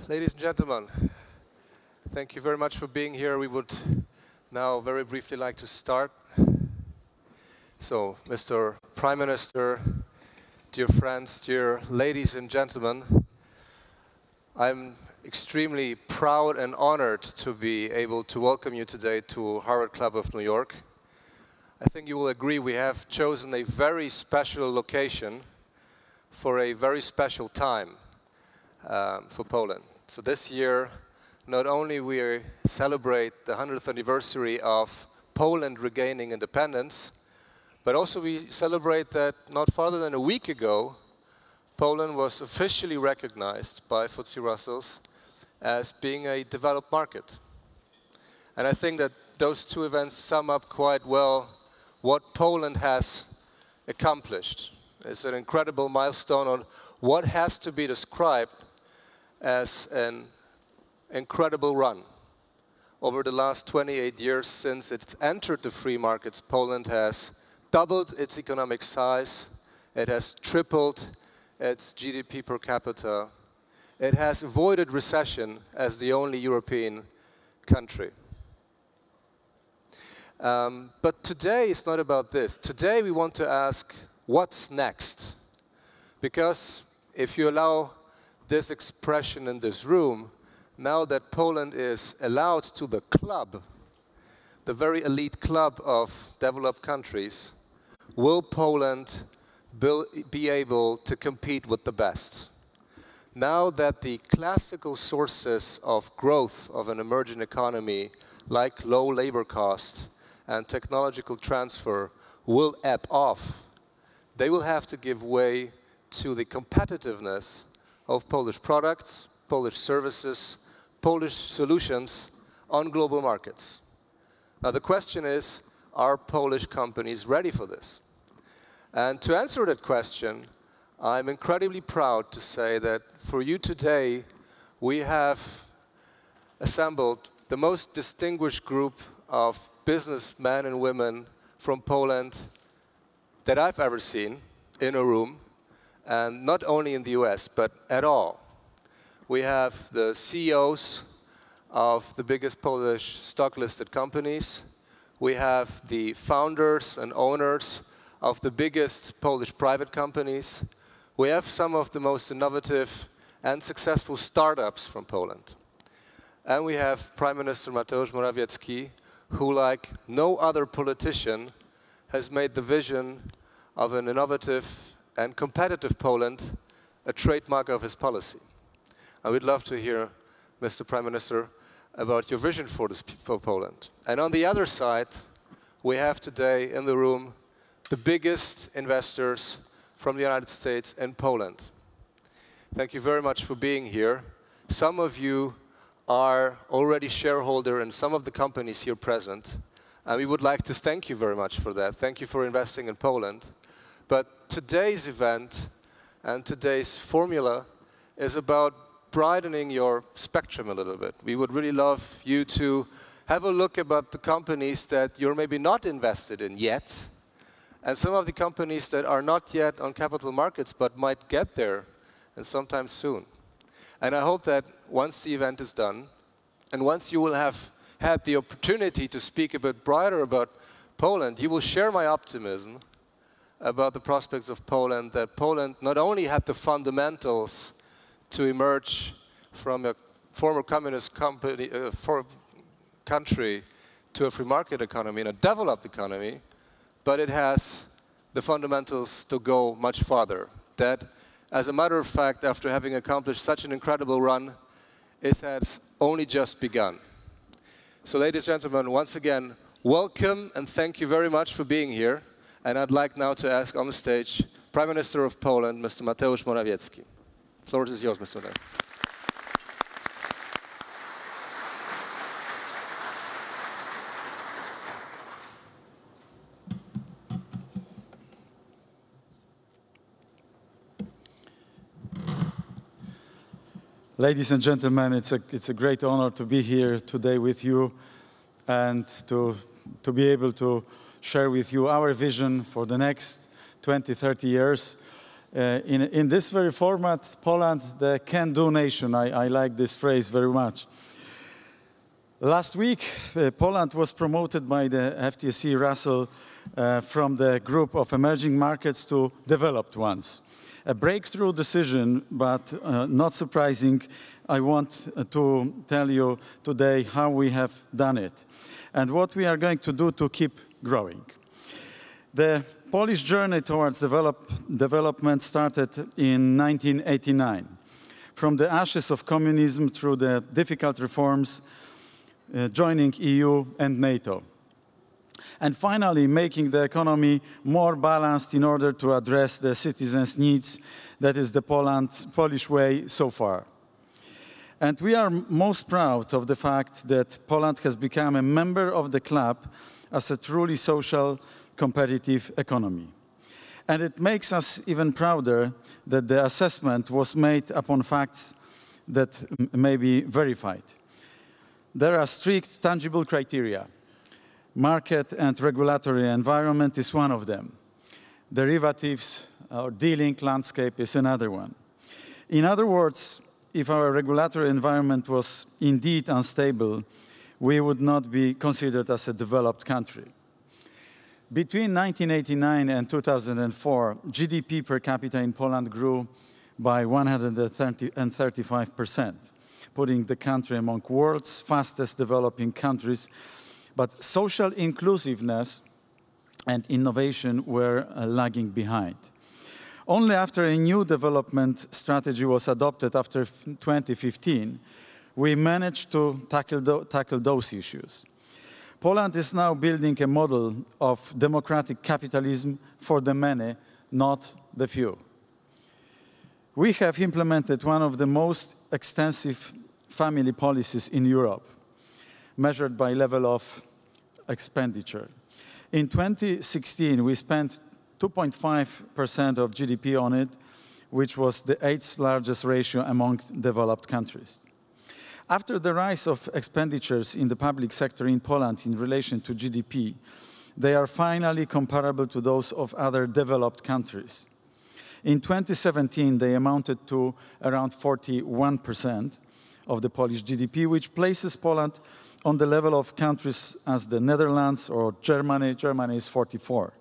Ladies and gentlemen, thank you very much for being here. We would now very briefly like to start. So, Mr. Prime Minister, dear friends, dear ladies and gentlemen, I'm extremely proud and honored to be able to welcome you today to Harvard Club of New York. I think you will agree we have chosen a very special location for a very special time for Poland. So this year, not only we celebrate the 100th anniversary of Poland regaining independence, but also we celebrate that not farther than a week ago, Poland was officially recognized by FTSE Russell's as being a developed market. And I think that those two events sum up quite well what Poland has accomplished. It's an incredible milestone on what has to be described as an incredible run. Over the last 28 years since it entered the free markets, Poland has doubled its economic size, it has tripled its GDP per capita, it has avoided recession as the only European country. But today is not about this. Today we want to ask, what's next? Because if you allow this expression in this room, now that Poland is allowed to the club, the very elite club of developed countries, will Poland be able to compete with the best? Now that the classical sources of growth of an emerging economy, like low labor costs and technological transfer, will ebb off, they will have to give way to the competitiveness of Polish products, Polish services, Polish solutions on global markets. Now the question is, are Polish companies ready for this? And to answer that question, I'm incredibly proud to say that for you today, we have assembled the most distinguished group of businessmen and women from Poland that I've ever seen in a room, and not only in the US, but at all. We have the CEOs of the biggest Polish stock-listed companies. We have the founders and owners of the biggest Polish private companies. We have some of the most innovative and successful startups from Poland. And we have Prime Minister Mateusz Morawiecki, who, like no other politician, has made the vision of an innovative and competitive Poland a trademark of his policy. I would love to hear, Mr. Prime Minister, about your vision for Poland. And on the other side, we have today in the room the biggest investors from the United States and Poland. Thank you very much for being here. Some of you are already shareholder in some of the companies here present, and we would like to thank you very much for that. Thank you for investing in Poland. But today's event and today's formula is about broadening your spectrum a little bit. We would really love you to have a look about the companies that you're maybe not invested in yet, and some of the companies that are not yet on capital markets but might get there, and sometime soon. And I hope that once the event is done, and once you will have had the opportunity to speak a bit broader about Poland, you will share my optimism about the prospects of Poland, that Poland not only had the fundamentals to emerge from a former communist country to a free market economy and a developed economy, but it has the fundamentals to go much farther. That, as a matter of fact, after having accomplished such an incredible run, it has only just begun. So, ladies and gentlemen, once again, welcome and thank you very much for being here. And I'd like now to ask on the stage Prime Minister of Poland, Mr. Mateusz Morawiecki. The floor is yours, Mr. Morawiecki. Ladies and gentlemen, it's a great honor to be here today with you and to be able to share with you our vision for the next 20, 30 years. In this very format, Poland, the can-do nation. I like this phrase very much. Last week, Poland was promoted by the FTSE Russell from the group of emerging markets to developed ones. A breakthrough decision, but not surprising. I want to tell you today how we have done it and what we are going to do to keep growing. The Polish journey towards development started in 1989. From the ashes of communism through the difficult reforms, joining EU and NATO. And finally, making the economy more balanced in order to address the citizens' needs. That is the Polish way so far. And we are most proud of the fact that Poland has become a member of the club as a truly social, competitive economy. And it makes us even prouder that the assessment was made upon facts that may be verified. There are strict, tangible criteria. Market and regulatory environment is one of them. Derivatives or dealing landscape is another one. In other words, if our regulatory environment was indeed unstable, we would not be considered as a developed country. Between 1989 and 2004, GDP per capita in Poland grew by 135%, putting the country among the world's fastest developing countries. But social inclusiveness and innovation were lagging behind. Only after a new development strategy was adopted after 2015, we managed to tackle those issues. Poland is now building a model of democratic capitalism for the many, not the few. We have implemented one of the most extensive family policies in Europe, measured by level of expenditure. In 2016, we spent 2.5% of GDP on it, which was the 8th largest ratio among developed countries. After the rise of expenditures in the public sector in Poland in relation to GDP, they are finally comparable to those of other developed countries. In 2017, they amounted to around 41% of the Polish GDP, which places Poland on the level of countries as the Netherlands or Germany. Germany is 44.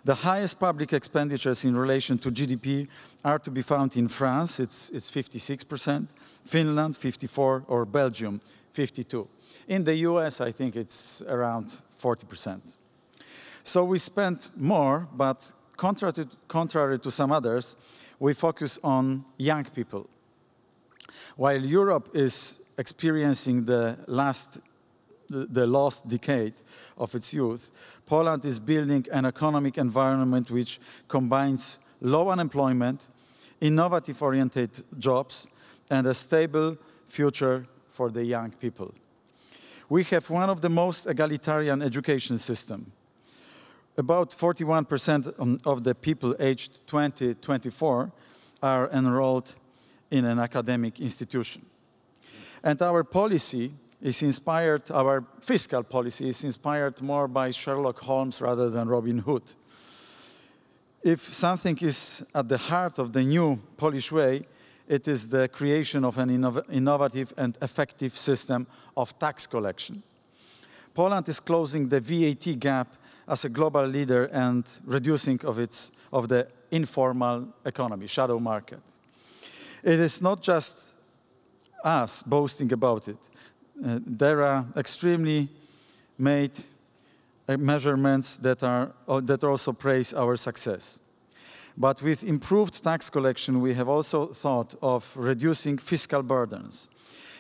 The highest public expenditures in relation to GDP are to be found in France, it's 56%, Finland, 54%, or Belgium, 52%. In the US, I think it's around 40%. So we spend more, but contrary to some others, we focus on young people. While Europe is experiencing the lost decade of its youth, Poland is building an economic environment which combines low unemployment, innovative-oriented jobs, and a stable future for the young people. We have one of the most egalitarian education systems. About 41% of the people aged 20 to 24 are enrolled in an academic institution. And our policy is inspired, our fiscal policy is inspired more by Sherlock Holmes rather than Robin Hood. If something is at the heart of the new Polish way, it is the creation of an innovative and effective system of tax collection. Poland is closing the VAT gap as a global leader and reducing of the informal economy, shadow market. It is not just us boasting about it. There are extremely made measurements that also praise our success. But with improved tax collection, we have also thought of reducing fiscal burdens.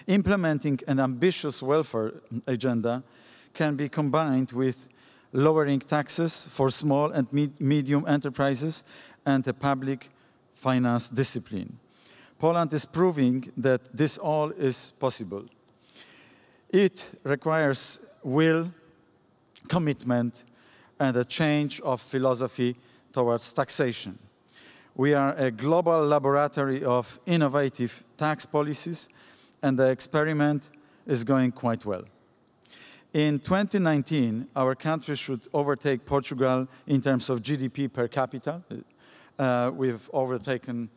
Implementing an ambitious welfare agenda can be combined with lowering taxes for small and medium enterprises and a public finance discipline. Poland is proving that this all is possible. It requires will, commitment, and a change of philosophy towards taxation. We are a global laboratory of innovative tax policies, and the experiment is going quite well. In 2019, our country should overtake Portugal in terms of GDP per capita, We've overtaken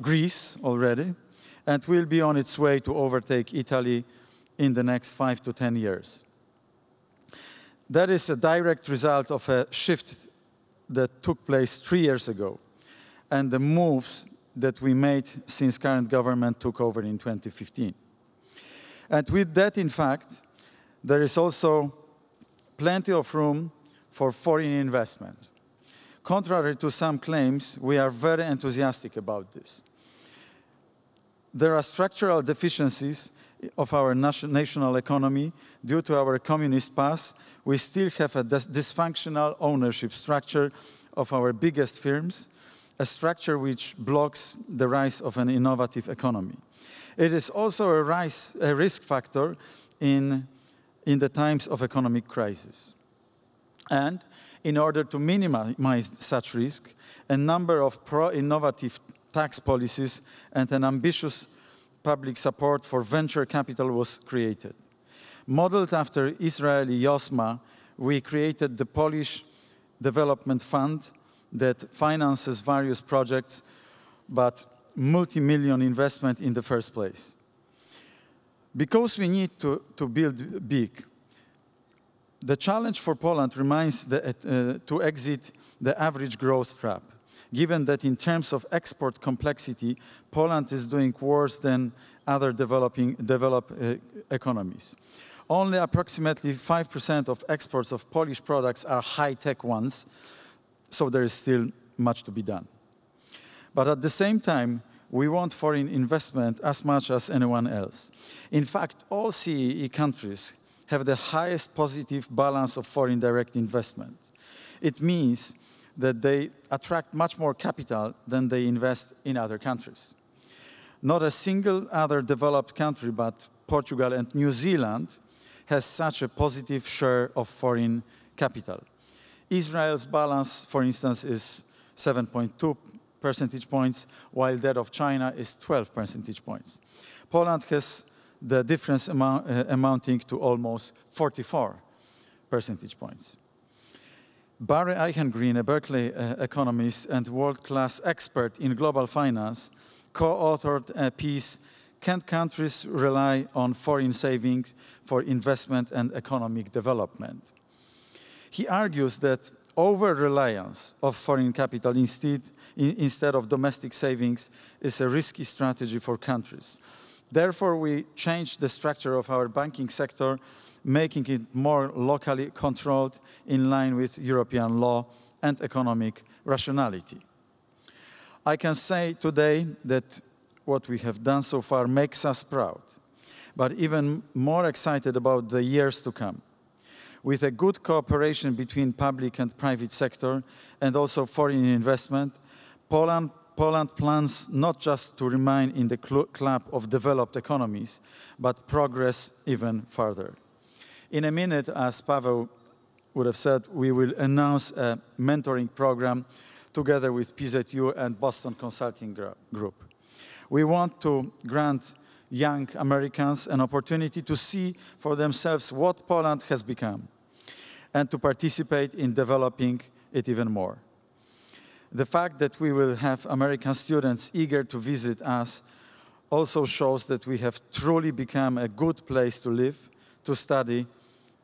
Greece already, and will be on its way to overtake Italy in the next 5 to 10 years. That is a direct result of a shift that took place 3 years ago, and the moves that we made since current government took over in 2015. And with that, in fact, there is also plenty of room for foreign investment. Contrary to some claims, we are very enthusiastic about this. There are structural deficiencies of our national economy. Due to our communist past, we still have a dysfunctional ownership structure of our biggest firms, a structure which blocks the rise of an innovative economy. It is also a risk factor in the times of economic crisis. And in order to minimize such risk, a number of pro-innovative tax policies and an ambitious public support for venture capital was created. Modeled after Israeli YOSMA, we created the Polish Development Fund that finances various projects, but multi-million investment in the first place. Because we need to build big, the challenge for Poland remains to exit the average growth trap, given that in terms of export complexity, Poland is doing worse than other developed economies. Only approximately 5% of exports of Polish products are high-tech ones, so there is still much to be done. But at the same time, we want foreign investment as much as anyone else. In fact, all CEE countries have the highest positive balance of foreign direct investment. It means that they attract much more capital than they invest in other countries. Not a single other developed country, but Portugal and New Zealand, has such a positive share of foreign capital. Israel's balance, for instance, is 7.2 percentage points, while that of China is 12 percentage points. Poland has the difference amounting to almost 44 percentage points. Barry Eichengreen, a Berkeley economist and world-class expert in global finance, co-authored a piece, "Can Countries Rely on Foreign Savings for Investment and Economic Development?" He argues that over-reliance of foreign capital instead of domestic savings is a risky strategy for countries. Therefore, we changed the structure of our banking sector, making it more locally controlled in line with European law and economic rationality. I can say today that what we have done so far makes us proud, but even more excited about the years to come. With a good cooperation between public and private sector and also foreign investment, Poland plans not just to remain in the club of developed economies, but progress even further. In a minute, as Paweł would have said, we will announce a mentoring program together with PZU and Boston Consulting Group. We want to grant young Americans an opportunity to see for themselves what Poland has become and to participate in developing it even more. The fact that we will have American students eager to visit us also shows that we have truly become a good place to live, to study,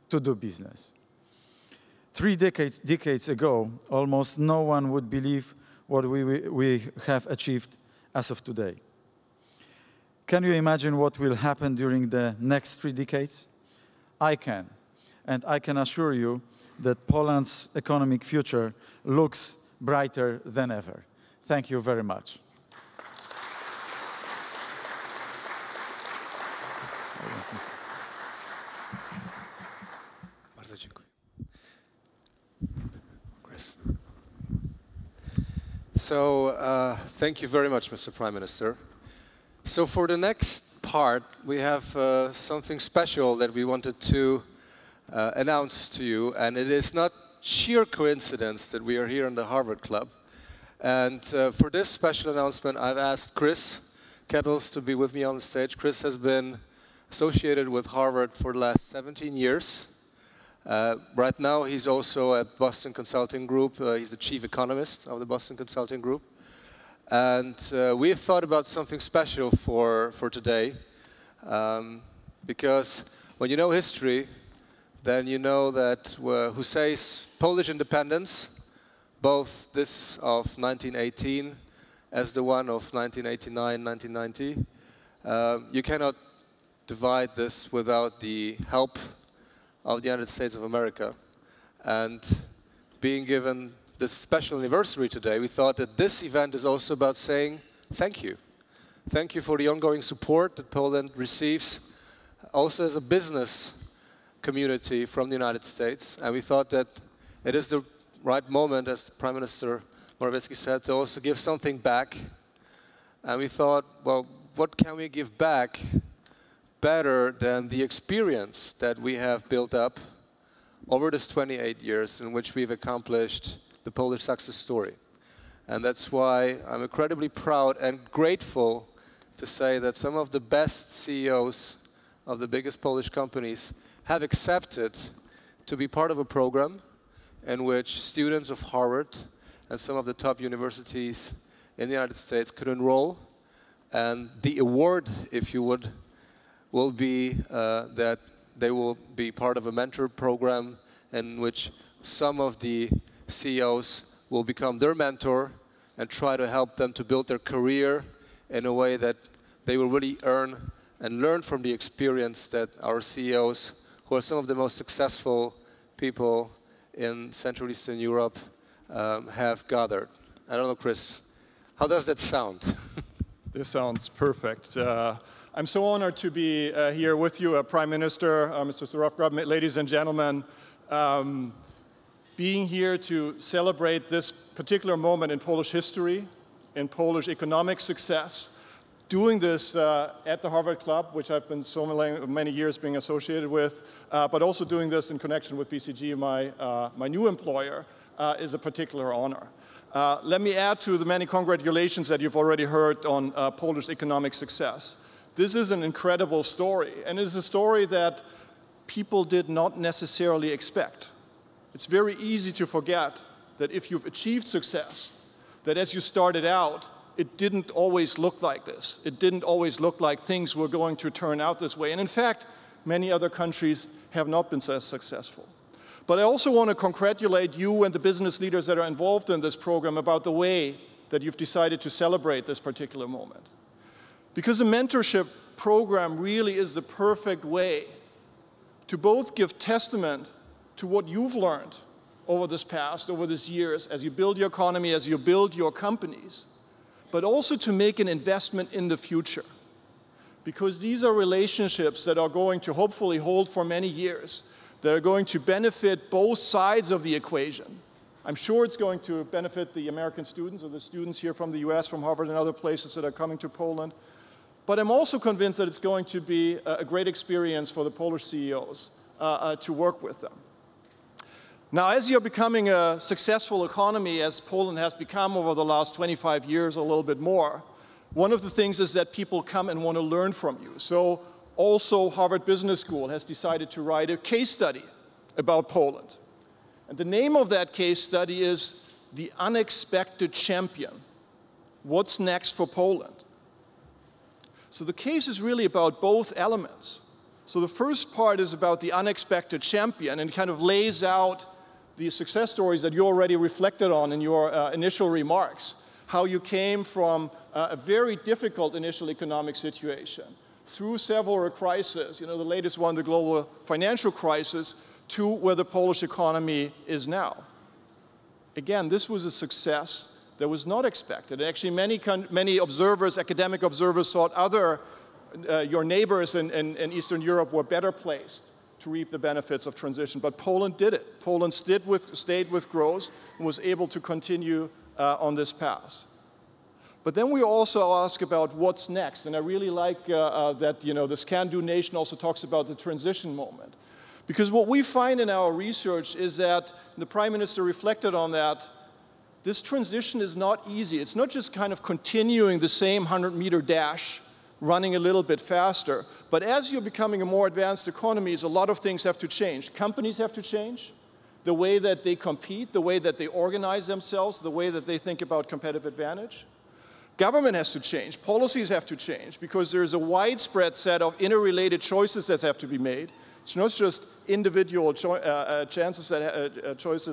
to do business. 3 decades ago, almost no one would believe what we have achieved as of today. Can you imagine what will happen during the next 3 decades? I can. And I can assure you that Poland's economic future looks brighter than ever. Thank you very much. Bardzo dziękuję. Chris. So, thank you very much, Mr. Prime Minister. So for the next part, we have something special that we wanted to announce to you, and it is not sheer coincidence that we are here in the Harvard Club. And for this special announcement, I've asked Chris Kettles to be with me on the stage. Chris has been associated with Harvard for the last 17 years. Right now, he's also at Boston Consulting Group. He's the chief economist of the Boston Consulting Group. And we've thought about something special for today, because when you know history, then you know that who says Polish independence, both this of 1918 as the one of 1989, 1990, you cannot divide this without the help of the United States of America. And being given this special anniversary today, we thought that this event is also about saying thank you. Thank you for the ongoing support that Poland receives, also as a business community from the United States. And we thought that it is the right moment, as Prime Minister Morawiecki said, to also give something back. And we thought, well, what can we give back better than the experience that we have built up over this 28 years in which we've accomplished the Polish success story. And that's why I'm incredibly proud and grateful to say that some of the best CEOs of the biggest Polish companies have accepted to be part of a program in which students of Harvard and some of the top universities in the United States could enroll. And the award, if you would, will be that they will be part of a mentor program in which some of the CEOs will become their mentor and try to help them to build their career in a way that they will really earn and learn from the experience that our CEOs, who are some of the most successful people in Central Eastern Europe, have gathered. I don't know, Chris, how does that sound? This sounds perfect. I'm so honored to be here with you, Prime Minister, Mr. Surowka, ladies and gentlemen. Being here to celebrate this particular moment in Polish history, in Polish economic success, doing this at the Harvard Club, which I've been so many years being associated with, but also doing this in connection with BCG, my new employer, is a particular honor. Let me add to the many congratulations that you've already heard on Polish economic success. This is an incredible story, and it is a story that people did not necessarily expect. It's very easy to forget that if you've achieved success, that as you started out, it didn't always look like this. It didn't always look like things were going to turn out this way. And in fact, many other countries have not been so successful. But I also want to congratulate you and the business leaders that are involved in this program about the way that you've decided to celebrate this particular moment. Because the mentorship program really is the perfect way to both give testament to what you've learned over these years, as you build your economy, as you build your companies, but also to make an investment in the future. Because these are relationships that are going to hopefully hold for many years, that are going to benefit both sides of the equation. I'm sure it's going to benefit the American students or the students here from the US, from Harvard and other places that are coming to Poland. But I'm also convinced that it's going to be a great experience for the Polish CEOs to work with them. Now, as you're becoming a successful economy, as Poland has become over the last 25 years, a little bit more, one of the things is that people come and want to learn from you. So also Harvard Business School has decided to write a case study about Poland. And the name of that case study is The Unexpected Champion. What's next for Poland? So the case is really about both elements. So the first part is about the unexpected champion and kind of lays out the success stories that you already reflected on in your initial remarks. How you came from a very difficult initial economic situation through several crises, the latest one, the global financial crisis, to where the Polish economy is now. Again, this was a success that was not expected. Actually, many observers, academic observers, thought your neighbors in Eastern Europe were better placed to reap the benefits of transition. But Poland did it. Poland stayed with growth and was able to continue on this path. But then we also ask about what's next. And I really like that this can-do nation also talks about the transition moment. Because what we find in our research is that, the Prime Minister reflected on that, this transition is not easy. It's not just kind of continuing the same 100-meter dash running a little bit faster. But as you're becoming a more advanced economies, a lot of things have to change. Companies have to change. The way that they compete, the way that they organize themselves, the way that they think about competitive advantage. Government has to change. Policies have to change because there's a widespread set of interrelated choices that have to be made. It's not just individual choices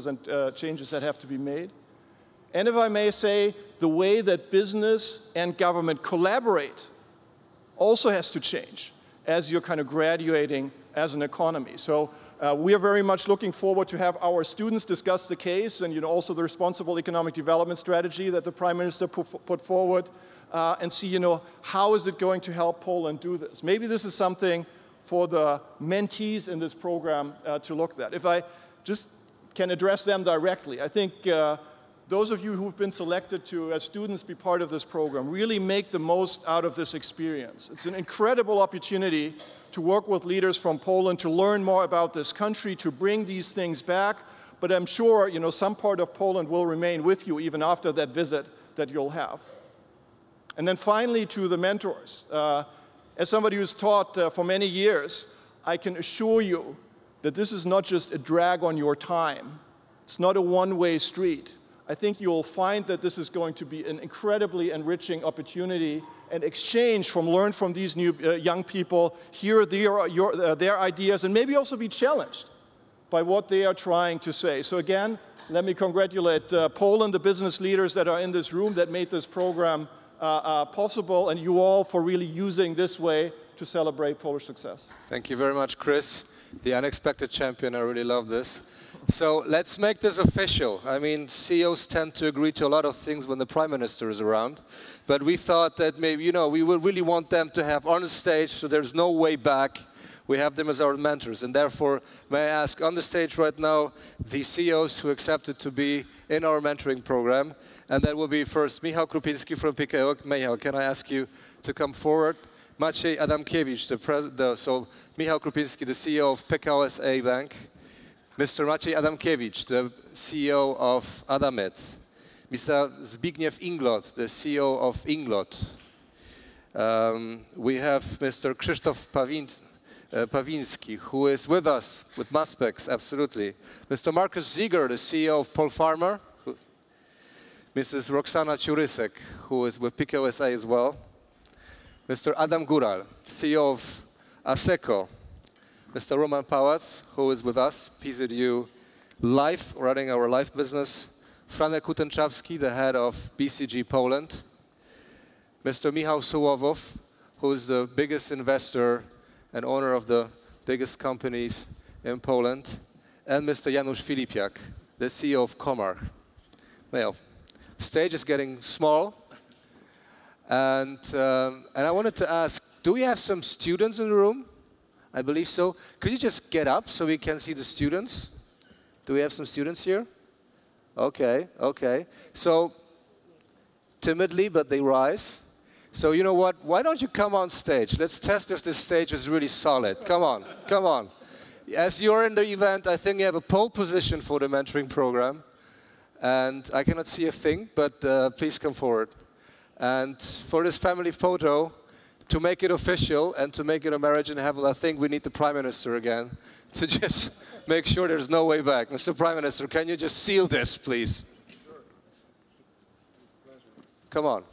and changes that have to be made. And if I may say, the way that business and government collaborate also has to change as you're kind of graduating as an economy. So we are very much looking forward to have our students discuss the case and also the responsible economic development strategy that the Prime Minister put forward and see how is it going to help Poland do this. Maybe this is something for the mentees in this program to look at. If I just can address them directly, I think those of you who've been selected to, as students, be part of this program, really make the most out of this experience. It's an incredible opportunity to work with leaders from Poland, to learn more about this country, to bring these things back. But I'm sure, some part of Poland will remain with you even after that visit that you'll have. And then finally, to the mentors. As somebody who's taught for many years, I can assure you that this is not just a drag on your time. It's not a one-way street. I think you'll find that this is going to be an incredibly enriching opportunity and exchange learn from these new young people, hear their ideas, and maybe also be challenged by what they are trying to say. So again, let me congratulate Poland, the business leaders that are in this room that made this program possible, and you all for really using this way to celebrate Polish success. Thank you very much, Chris. The unexpected champion, I really love this. So let's make this official. I mean, CEOs tend to agree to a lot of things when the Prime Minister is around, but we thought that maybe, we would really want them to have on the stage, so there's no way back. We have them as our mentors, and therefore, may I ask on the stage right now the CEOs who accepted to be in our mentoring program, and that will be first Michał Krupiński from PKO. Michał, can I ask you to come forward? Maciej Adamkiewicz, so Michał Krupiński, the CEO of PKO SA Bank. Mr. Maciej Adamkiewicz, the CEO of Adamet. Mr. Zbigniew Inglot, the CEO of Inglot. We have Mr. Krzysztof Pawinski, who is with us, with Maspex, absolutely. Mr. Markus Zieger, the CEO of Polfarmer. Mrs. Roxana Ciurysek, who is with PKO SA as well. Mr. Adam Góral, CEO of ASECO. Mr. Roman Pałac, who is with us, PZU Life, running our life business. Franek Kutenczapski, the head of BCG Poland. Mr. Michał Sołowow, who is the biggest investor and owner of the biggest companies in Poland. And Mr. Janusz Filipiak, the CEO of Comarch. Well, the stage is getting small. And I wanted to ask, do we have some students in the room? I believe so. Could you just get up so we can see the students? Do we have some students here? Okay, okay. So, timidly, but they rise. So you know what? Why don't you come on stage? Let's test if this stage is really solid. Come on, come on. As you're in the event, I think you have a pole position for the mentoring program. And I cannot see a thing, but please come forward. And for this family photo, to make it official and to make it a marriage in heaven, I think we need the Prime Minister again to just make sure there's no way back. Mr. Prime Minister, can you just seal this, please? Sure. Come on.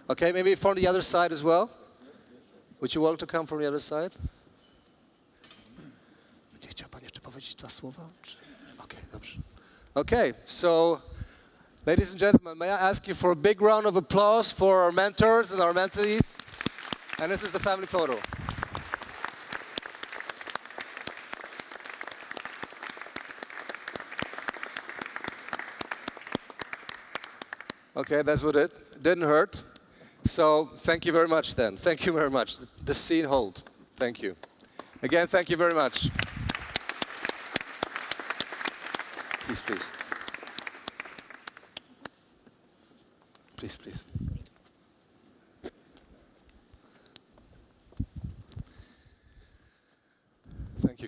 Okay, maybe from the other side as well. Would you want to come from the other side? Chciał pan jeszcze powiedzieć dwa słowa? Okay, dobrze. Okay, so, ladies and gentlemen, may I ask you for a big round of applause for our mentors and our mentees? And this is the family photo. Okay, that's what it didn't hurt. So, thank you very much then. Thank you very much. The scene hold. Thank you. Again, thank you very much. Please, please. Please, please.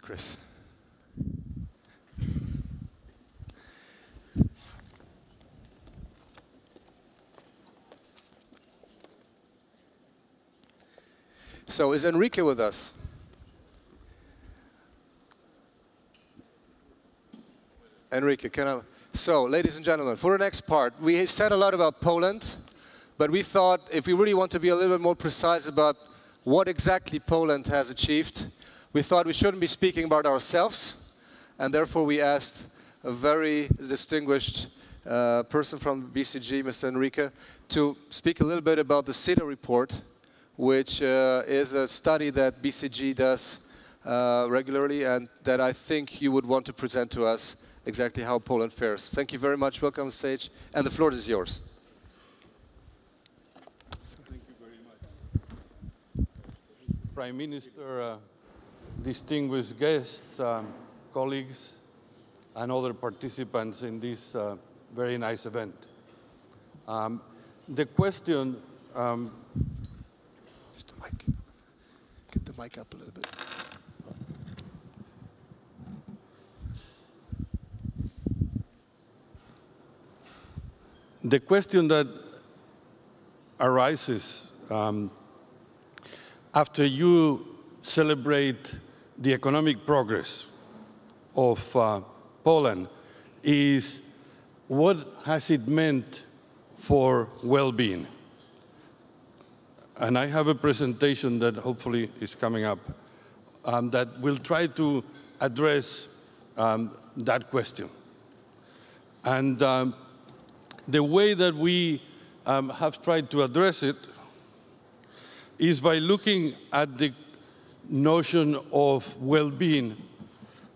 Chris. So is Enrique with us? Enrique, can I? So, ladies and gentlemen, for the next part, we said a lot about Poland, but we thought if we really want to be a little bit more precise about what exactly Poland has achieved, we thought we shouldn't be speaking about ourselves, and therefore we asked a very distinguished person from BCG, Mr. Enrique, to speak a little bit about the CETA report, which is a study that BCG does regularly and that I think you would want to present to us exactly how Poland fares. Thank you very much. Welcome on stage. And the floor is yours. Thank you very much. Prime Minister, distinguished guests, colleagues, and other participants in this very nice event. The question... Just the mic. Get the mic up a little bit. The question that arises after you celebrate the economic progress of Poland is, what has it meant for well-being? And I have a presentation that hopefully is coming up that will try to address that question. And the way that we have tried to address it is by looking at the notion of well-being.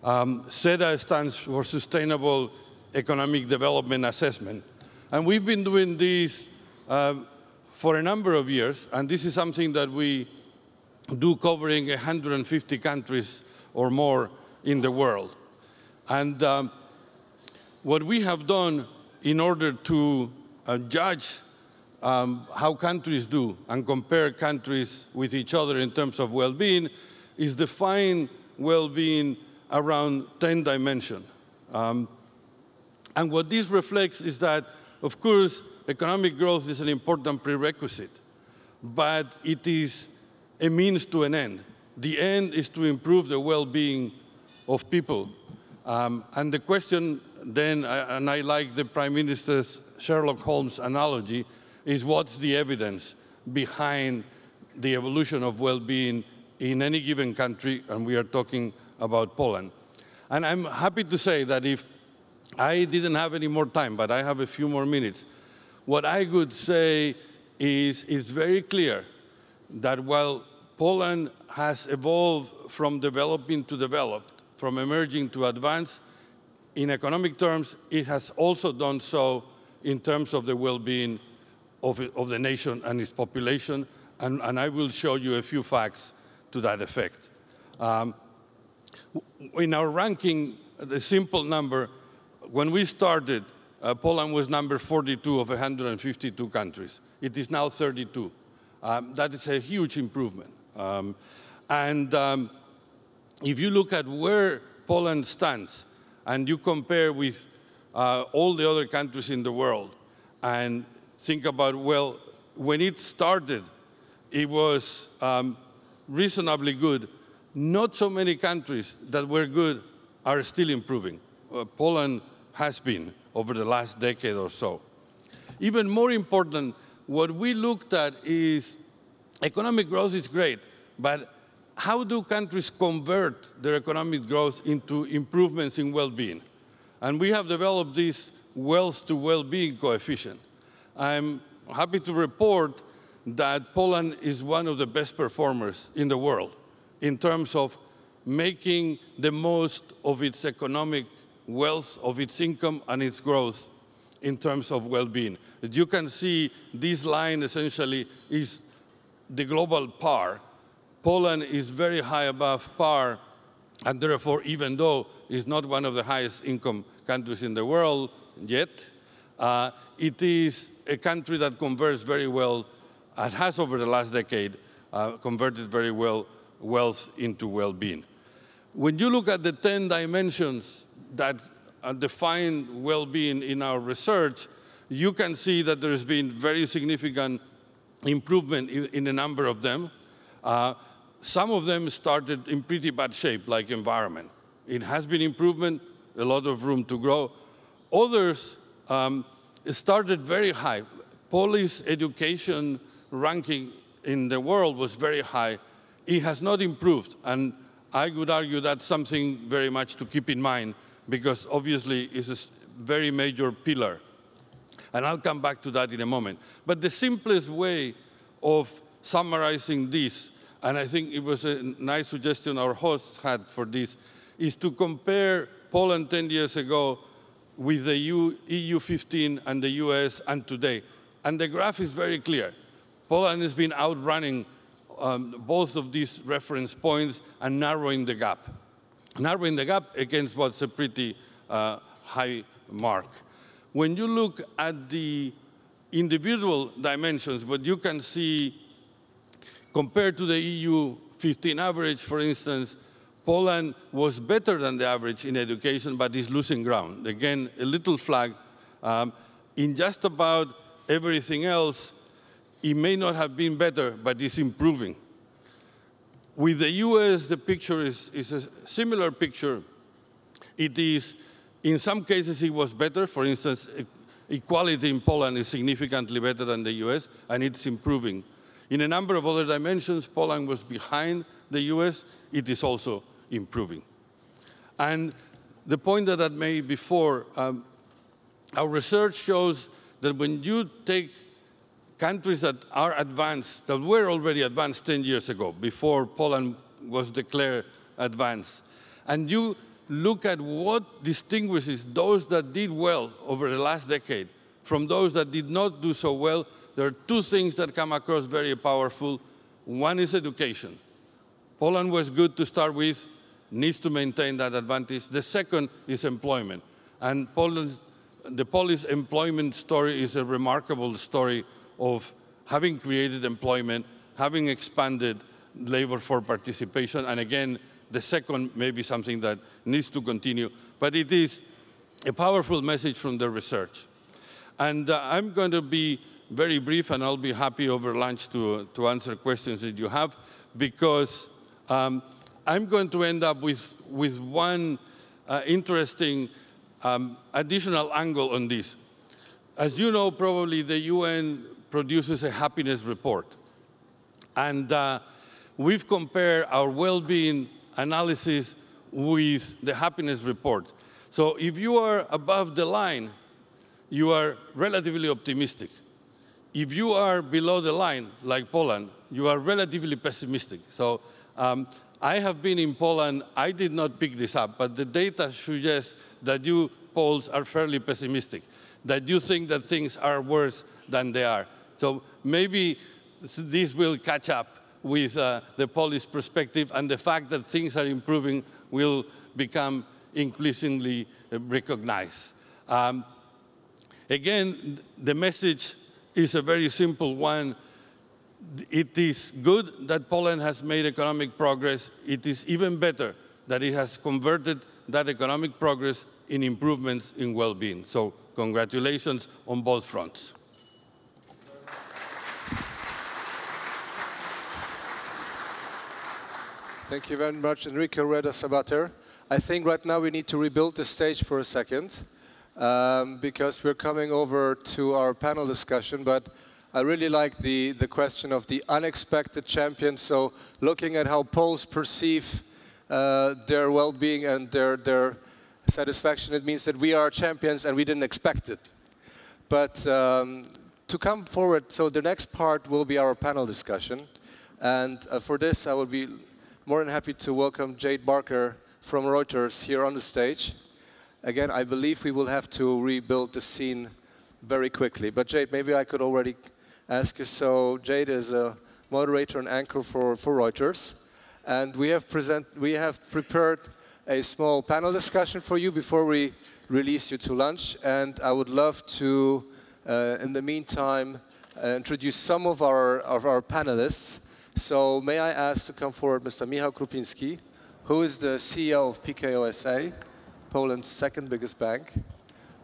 SEDA stands for Sustainable Economic Development Assessment. And we've been doing this for a number of years, and this is something that we do covering 150 countries or more in the world. And what we have done in order to judge how countries do and compare countries with each other in terms of well-being is define well-being around 10 dimensions. And what this reflects is that, of course, economic growth is an important prerequisite, but it is a means to an end. The end is to improve the well-being of people. And the question then, and I like the Prime Minister's Sherlock Holmes analogy, is what's the evidence behind the evolution of well-being in any given country, and we are talking about Poland. And I'm happy to say that if I didn't have any more time, but I have a few more minutes, what I could say is it's very clear that while Poland has evolved from developing to developed, from emerging to advanced, in economic terms, it has also done so in terms of the well-being of the nation and its population, and I will show you a few facts to that effect. In our ranking, the simple number, when we started, Poland was number 42 of 152 countries. It is now 32. That is a huge improvement. If you look at where Poland stands, and you compare with all the other countries in the world, and think about, well, when it started, it was reasonably good. Not so many countries that were good are still improving. Poland has been over the last decade or so. Even more important, what we looked at is economic growth is great, but how do countries convert their economic growth into improvements in well-being? And we have developed this wealth to well-being coefficient. I'm happy to report that Poland is one of the best performers in the world in terms of making the most of its economic wealth, of its income and its growth in terms of well-being. As you can see, this line essentially is the global par. Poland is very high above par, and therefore, even though it's not one of the highest income countries in the world yet, it is a country that converts very well, and has over the last decade converted very well wealth into well-being. When you look at the 10 dimensions that define well-being in our research, you can see that there's been very significant improvement in a number of them. Some of them started in pretty bad shape, like environment. It has been improvement, a lot of room to grow. Others started very high. Polish education ranking in the world was very high. It has not improved, and I would argue that's something very much to keep in mind, because obviously it's a very major pillar. And I'll come back to that in a moment. But the simplest way of summarizing this, and I think it was a nice suggestion our hosts had for this, is to compare Poland 10 years ago with the EU 15 and the US and today. And the graph is very clear. Poland has been outrunning both of these reference points and narrowing the gap. Narrowing the gap against what's a pretty high mark. When you look at the individual dimensions, what you can see compared to the EU 15 average, for instance, Poland was better than the average in education, but is losing ground. Again, a little flag. In just about everything else, it may not have been better, but it's improving. With the US, the picture is a similar picture. It is, in some cases, it was better. For instance, equality in Poland is significantly better than the US, and it's improving. In a number of other dimensions, Poland was behind the US. It is also improving. And the point that I made before, our research shows that when you take countries that are advanced, that were already advanced 10 years ago, before Poland was declared advanced, and you look at what distinguishes those that did well over the last decade from those that did not do so well, there are two things that come across very powerful. One is education. Poland was good to start with, needs to maintain that advantage. The second is employment. And the Polish employment story is a remarkable story of having created employment, having expanded labor force participation, and again, the second may be something that needs to continue, but it is a powerful message from the research. And I'm going to be very brief, and I'll be happy over lunch to answer questions that you have, because I'm going to end up with one interesting additional angle on this. As you know, probably the UN produces a happiness report. And we've compared our well-being analysis with the happiness report. So if you are above the line, you are relatively optimistic. If you are below the line, like Poland, you are relatively pessimistic. So I have been in Poland. I did not pick this up, but the data suggests that you Poles are fairly pessimistic, that you think that things are worse than they are. So maybe this will catch up with the Polish perspective, and the fact that things are improving will become increasingly recognized. Again, the message is a very simple one. It is good that Poland has made economic progress. It is even better that it has converted that economic progress in improvements in well-being. So congratulations on both fronts. Thank you very much, Enrique Sabater. I think right now we need to rebuild the stage for a second, because we're coming over to our panel discussion, but I really like the question of the unexpected champion. So looking at how Poles perceive their well-being and their satisfaction, it means that we are champions and we didn't expect it. But to come forward, so the next part will be our panel discussion. And for this, I will be more than happy to welcome Jade Barker from Reuters here on the stage. Again, I believe we will have to rebuild the scene very quickly. But Jade, maybe I could already ask you. So Jade is a moderator and anchor for Reuters. And we have prepared a small panel discussion for you before we release you to lunch. And I would love to, in the meantime, introduce some of our panelists. So may I ask to come forward Mr. Michał Krupiński, who is the CEO of PKO SA, Poland's second biggest bank.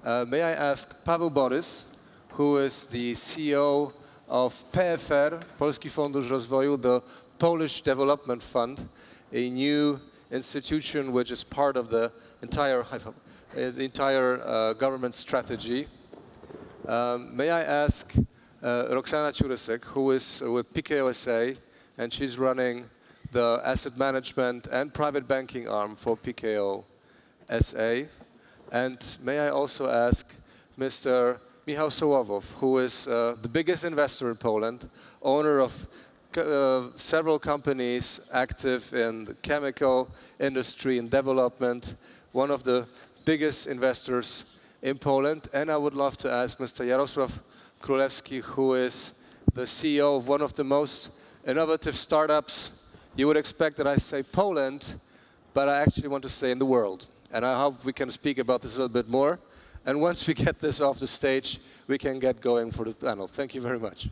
May I ask Paweł Borys, who is the CEO of PFR, Polski Fundusz Rozwoju, the Polish Development Fund, a new institution which is part of the entire government strategy. May I ask Roxana Ciurysek, who is with PKO SA, and she's running the asset management and private banking arm for PKO SA. And may I also ask Mr. Michał Sołowow, who is the biggest investor in Poland, owner of several companies active in the chemical industry and development, one of the biggest investors in Poland. And I would love to ask Mr. Jarosław Królewski, who is the CEO of one of the most innovative startups. You would expect that I say Poland, but I actually want to say in the world. And I hope we can speak about this a little bit more. And once we get this off the stage, we can get going for the panel. Thank you very much.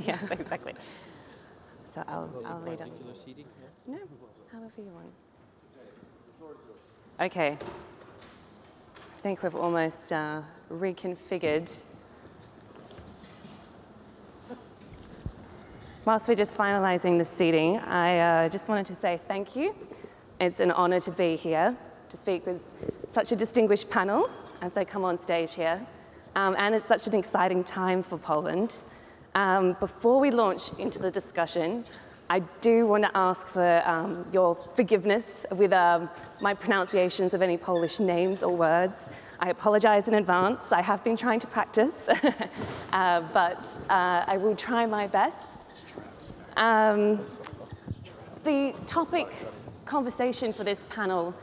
Yeah, exactly. So I'll lead on. No, however you want. Okay. I think we've almost reconfigured. Whilst we're just finalizing the seating, I just wanted to say thank you. It's an honor to be here, to speak with such a distinguished panel as they come on stage here. And it's such an exciting time for Poland. Before we launch into the discussion, I do want to ask for your forgiveness with my pronunciations of any Polish names or words. I apologize in advance. I have been trying to practice, but I will try my best. The topic conversation for this panel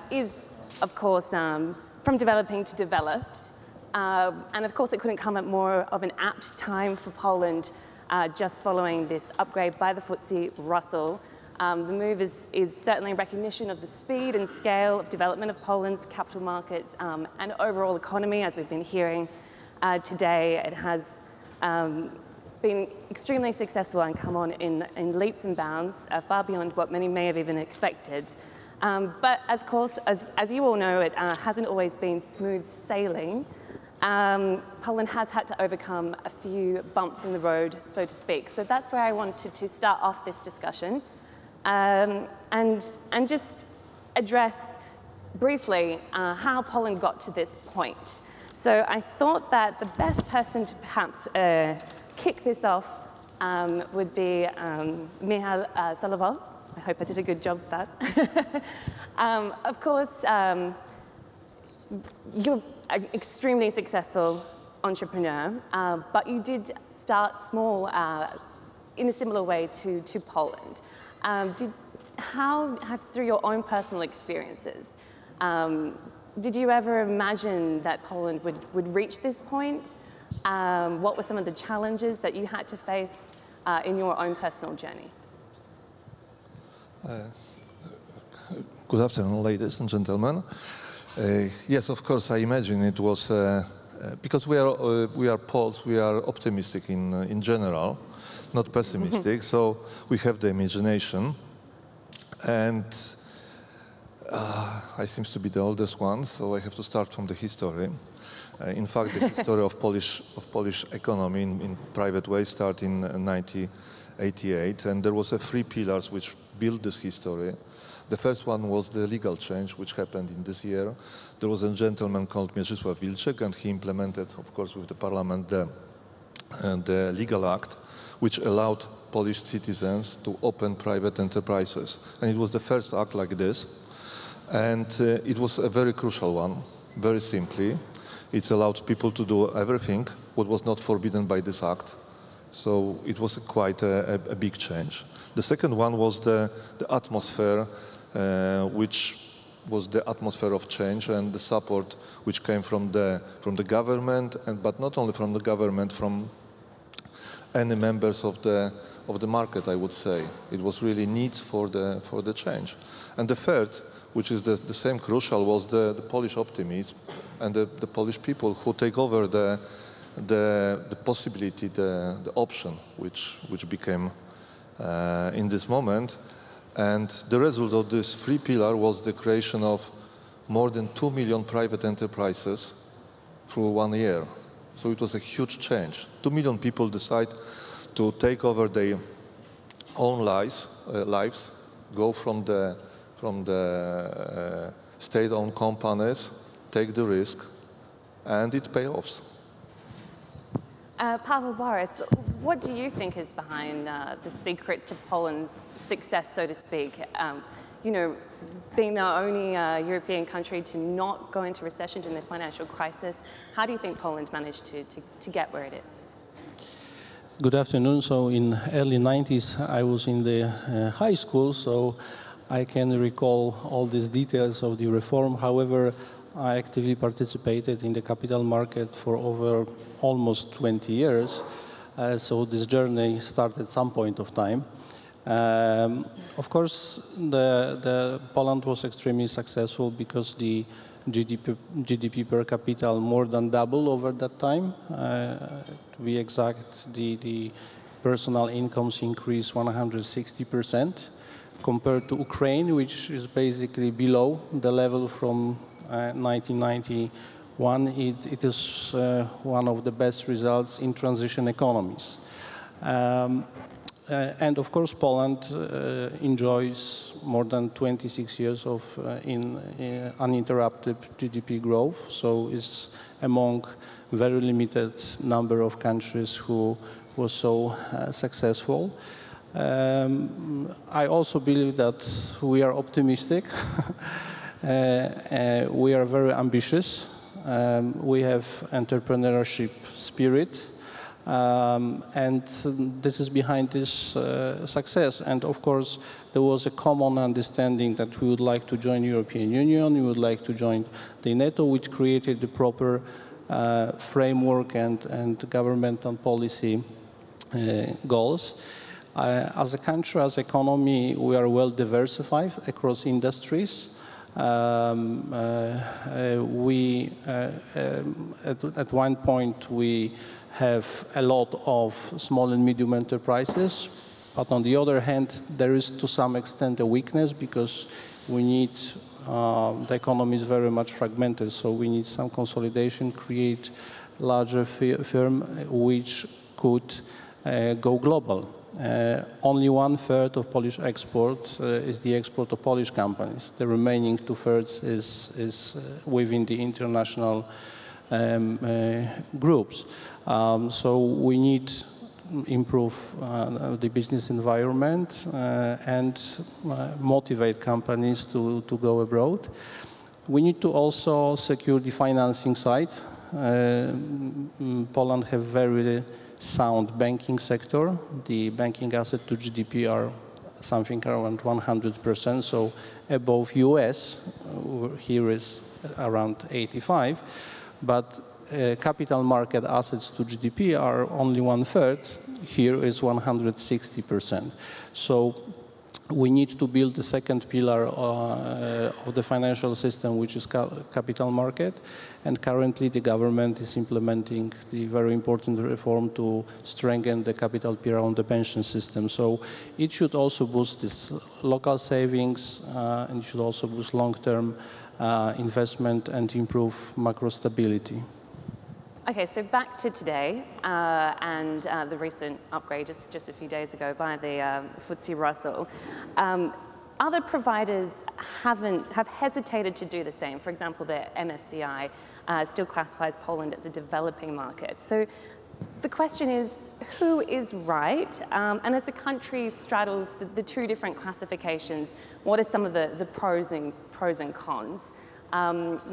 is, of course, from developing to developed. And of course, it couldn't come at more of an apt time for Poland just following this upgrade by the FTSE Russell. The move is certainly a recognition of the speed and scale of development of Poland's capital markets and overall economy, as we've been hearing today. It has been extremely successful and come on in leaps and bounds, far beyond what many may have even expected. But of course, as you all know, it hasn't always been smooth sailing. Poland has had to overcome a few bumps in the road, so to speak. So that's where I wanted to start off this discussion and just address briefly how Poland got to this point. So I thought that the best person to perhaps kick this off would be Michał Sołowow. I hope I did a good job with that. Of course, you're an extremely successful entrepreneur, but you did start small in a similar way to Poland. Through your own personal experiences, did you ever imagine that Poland would reach this point? What were some of the challenges that you had to face in your own personal journey? Good afternoon, ladies and gentlemen. Yes, of course, I imagine it was because we are Poles. We are optimistic in general, not pessimistic. So we have the imagination, and I seem to be the oldest one. So I have to start from the history. In fact, the history of Polish economy in private way started in 1988, and there was three pillars which built this history. The first one was the legal change, which happened in this year. There was a gentleman called Mieczysław Wilczek, and he implemented, of course, with the parliament, the legal act, which allowed Polish citizens to open private enterprises. And it was the first act like this. And it was a very crucial one, very simply. It allowed people to do everything what was not forbidden by this act. So it was quite a big change. The second one was the atmosphere, which was the atmosphere of change and the support which came from the government, but not only from the government, from any members of the market, I would say. It was really needs for the change. And the third which is the same crucial, was the Polish optimism and the Polish people who take over the possibility, the option, which became in this moment. And the result of this three pillar was the creation of more than 2 million private enterprises through 1 year. So it was a huge change. 2 million people decide to take over their own lives, go from the state-owned companies, take the risk, and it pays off. Pavel, Boris, what do you think is behind the secret to Poland's success, so to speak? You know, being the only European country to not go into recession during the financial crisis, how do you think Poland managed to get where it is? Good afternoon. So in early 90s, I was in the high school, so I can recall all these details of the reform. However, I actively participated in the capital market for over almost 20 years. So this journey started at some point of time. Of course, the Poland was extremely successful because the GDP per capita more than doubled over that time. To be exact, the personal incomes increased 160% compared to Ukraine, which is basically below the level from 1991. It is one of the best results in transition economies. And of course, Poland enjoys more than 26 years of uninterrupted GDP growth, so it's among very limited number of countries who was so successful. I also believe that we are optimistic. We are very ambitious. We have entrepreneurship spirit. And this is behind this success. And of course, there was a common understanding that we would like to join the European Union, we would like to join the NATO, which created the proper framework and government and policy goals. As a country, as economy, we are well diversified across industries. At one point, we have a lot of small and medium enterprises, but on the other hand, there is to some extent a weakness because we need, the economy is very much fragmented, so we need some consolidation, create larger firm which could go global. Only 1/3 of Polish export is the export of Polish companies. The remaining 2/3 is within the international groups. So we need to improve the business environment and motivate companies to go abroad. We need to also secure the financing side. Poland have very sound banking sector. The banking asset to GDP are something around 100%, so above US, here is around 85%. But capital market assets to GDP are only 1/3. Here is 160%. So we need to build the second pillar of the financial system, which is capital market. And currently, the government is implementing the very important reform to strengthen the capital pillar on the pension system. So it should also boost this local savings, and it should also boost long-term investment and improve macro stability. Okay, so back to today and the recent upgrade just a few days ago by the FTSE Russell. Other providers have hesitated to do the same. For example, the MSCI still classifies Poland as a developing market. So the question is, who is right? And as the country straddles the two different classifications, what are some of the pros and cons?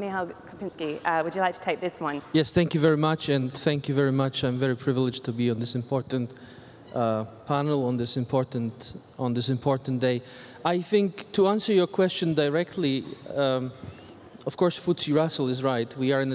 Michał Kopinski, would you like to take this one? Yes, thank you very much, and thank you very much. I'm very privileged to be on this important panel on this important day. I think to answer your question directly, of course, FTSE Russell is right. We are an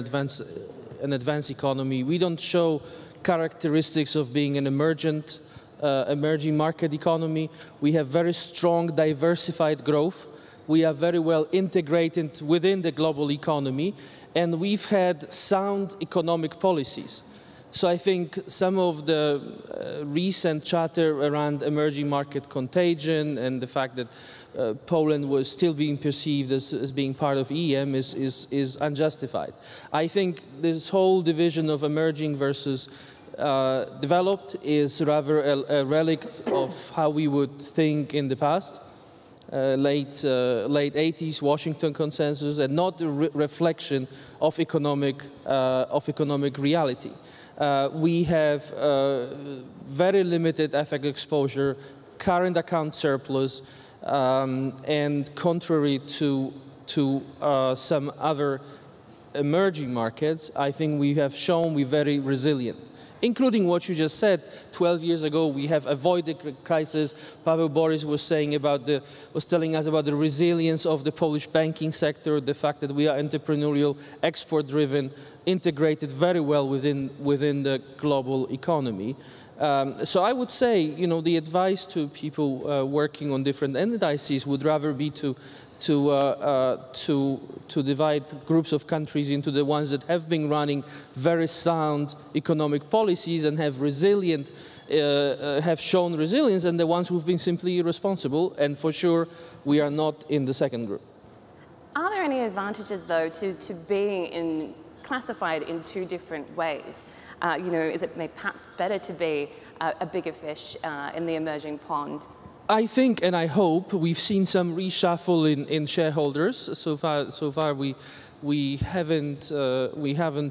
advanced economy. We don't show characteristics of being an emerging market economy. We have very strong, diversified growth. We are very well integrated within the global economy, and we've had sound economic policies. So I think some of the recent chatter around emerging market contagion and the fact that Poland was still being perceived as being part of EM is unjustified. I think this whole division of emerging versus developed is rather a relic of how we would think in the past. Late 80s Washington consensus, and not a reflection of economic reality. We have very limited FX exposure, current account surplus, and contrary to some other emerging markets, I think we have shown we're very resilient. Including what you just said, 12 years ago we have avoided crisis. Paweł Borys was telling us about the resilience of the Polish banking sector, the fact that we are entrepreneurial, export-driven, integrated very well within the global economy. So I would say, the advice to people working on different indices would rather be to divide groups of countries into the ones that have been running very sound economic policies and have shown resilience, and the ones who've been simply irresponsible. And for sure, we are not in the second group. Are there any advantages, though, to being classified in two different ways? Is it perhaps better to be a bigger fish in the emerging pond? I think, and I hope, we've seen some reshuffle in shareholders. So far we haven't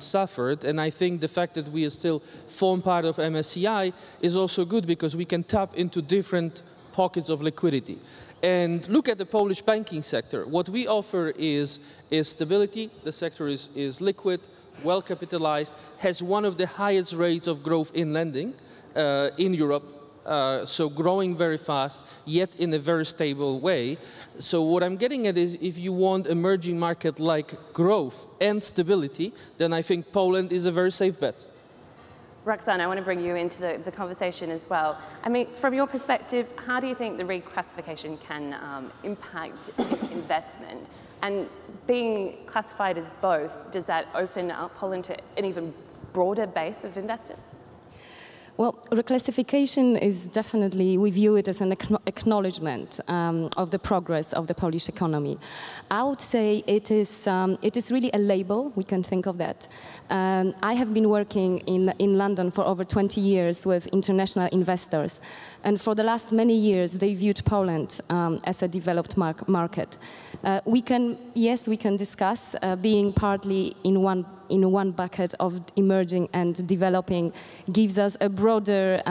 suffered, and I think the fact that we still form part of MSCI is also good because we can tap into different pockets of liquidity. And look at the Polish banking sector. What we offer is stability. The sector is liquid, well capitalized, has one of the highest rates of growth in lending in Europe. So growing very fast, yet in a very stable way. So what I'm getting at is, if you want emerging market-like growth and stability, then I think Poland is a very safe bet. Roxanne, I want to bring you into the conversation as well. I mean, from your perspective, how do you think the reclassification can impact investment? And being classified as both, does that open up Poland to an even broader base of investors? Well, reclassification is definitely, we view it as an acknowledgement of the progress of the Polish economy. I would say it is really a label, we can think of that. I have been working in London for over 20 years with international investors, and for the last many years they viewed Poland as a developed market. We can discuss being partly in one bucket of emerging and developing gives us a broader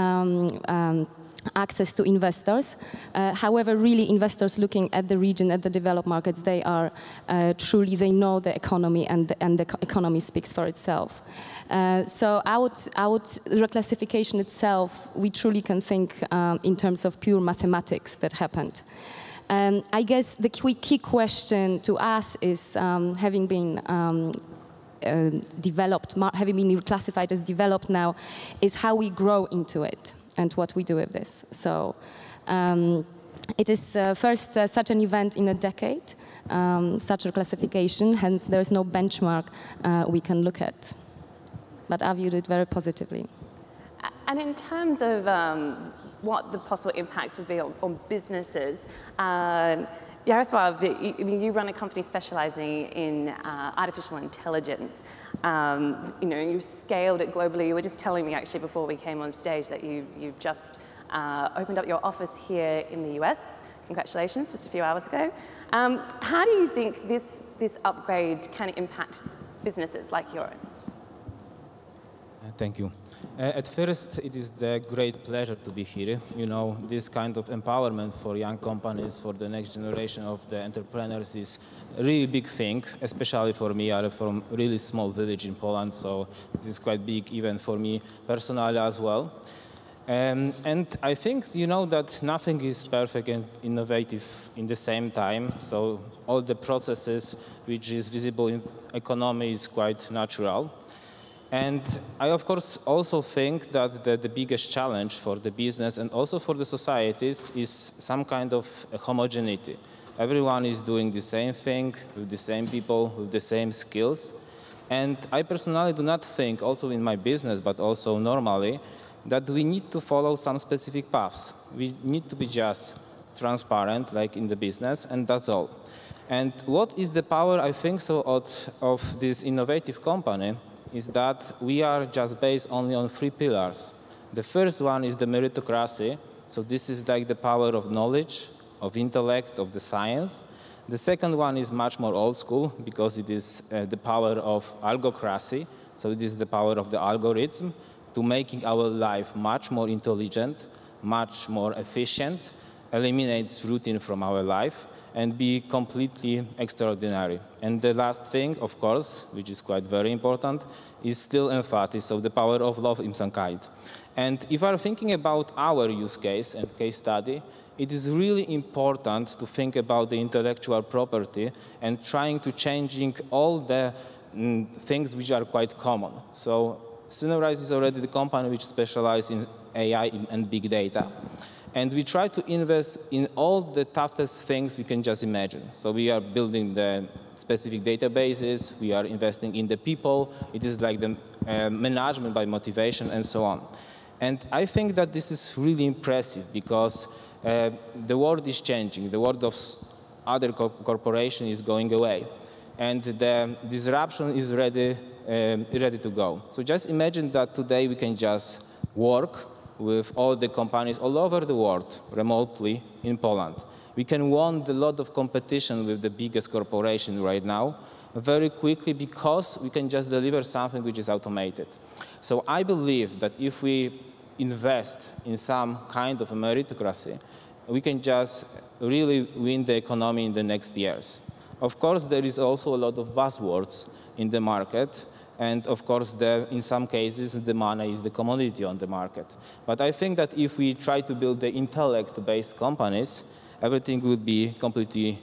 access to investors. However, really investors looking at the region, at the developed markets, they are they know the economy, and the economy speaks for itself. So reclassification itself, we truly can think in terms of pure mathematics that happened. I guess the key question to us is, having been having been classified as developed now, is how we grow into it and what we do with this. So it is first such an event in a decade, such a classification, hence there is no benchmark we can look at. But I viewed it very positively. And in terms of what the possible impacts would be on businesses, Jarosław, you run a company specializing in artificial intelligence. You've scaled it globally. You were just telling me actually before we came on stage that you've just opened up your office here in the US. Congratulations, just a few hours ago. How do you think this upgrade can impact businesses like your own? Thank you. At first, it is a great pleasure to be here. This kind of empowerment for young companies, for the next generation of the entrepreneurs, is a really big thing, especially for me. I'm from a really small village in Poland, so this is quite big even for me personally as well. And I think, that nothing is perfect and innovative in the same time. So all the processes which is visible in economy is quite natural. And I, of course, also think that the biggest challenge for the business and also for the societies is some kind of homogeneity. Everyone is doing the same thing with the same people, with the same skills. And I personally do not think, also in my business, but also normally, that we need to follow some specific paths. We need to be just transparent, like in the business, and that's all. And what is the power, I think so, of this innovative company is that we are just based only on 3 pillars. The first one is the meritocracy. So this is like the power of knowledge, of intellect, of the science. The second one is much more old school because it is the power of algocracy. So it is the power of the algorithm to making our life much more intelligent, much more efficient, eliminates routine from our life, and be completely extraordinary. And the last thing, of course, which is quite very important, is still emphasis, so the power of love in some kind. And if I'm thinking about our use case and case study, it is really important to think about the intellectual property and trying to changing all the things which are quite common. So Synorise is already the company which specializes in AI and big data. And we try to invest in all the toughest things we can just imagine. So we are building the specific databases, we are investing in the people, it is like the management by motivation and so on. And I think that this is really impressive because the world is changing, the world of other corporations is going away, and the disruption is ready to go. So just imagine that today we can just work with all the companies all over the world remotely in Poland. We can win a lot of competition with the biggest corporation right now very quickly because we can just deliver something which is automated. So I believe that if we invest in some kind of a meritocracy, we can just really win the economy in the next years. Of course, there is also a lot of buzzwords in the market, and of course, in some cases, the money is the commodity on the market. But I think that if we try to build the intellect-based companies, everything would be completely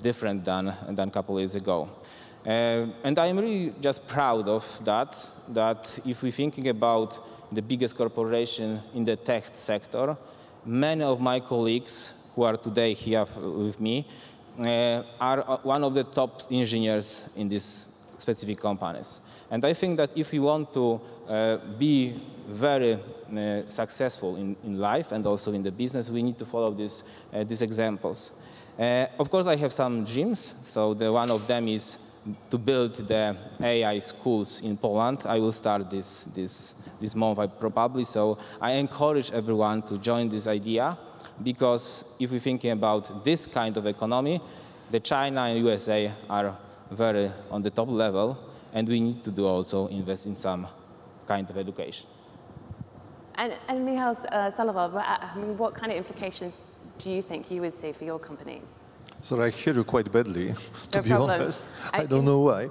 different than a couple of years ago. And I'm really just proud of that if we're thinking about the biggest corporation in the tech sector, many of my colleagues who are today here with me are one of the top engineers in these specific companies. And I think that if we want to be very successful in life and also in the business, we need to follow these examples. Of course, I have some dreams. So one of them is to build the AI schools in Poland. I will start this month probably. So I encourage everyone to join this idea because if we're thinking about this kind of economy, the China and USA are very on the top level, and we need to do also invest in some kind of education. And Michał Solovov, I mean, what kind of implications do you think you would see for your companies? So I hear you quite badly, to be problem. honest. I don't know why.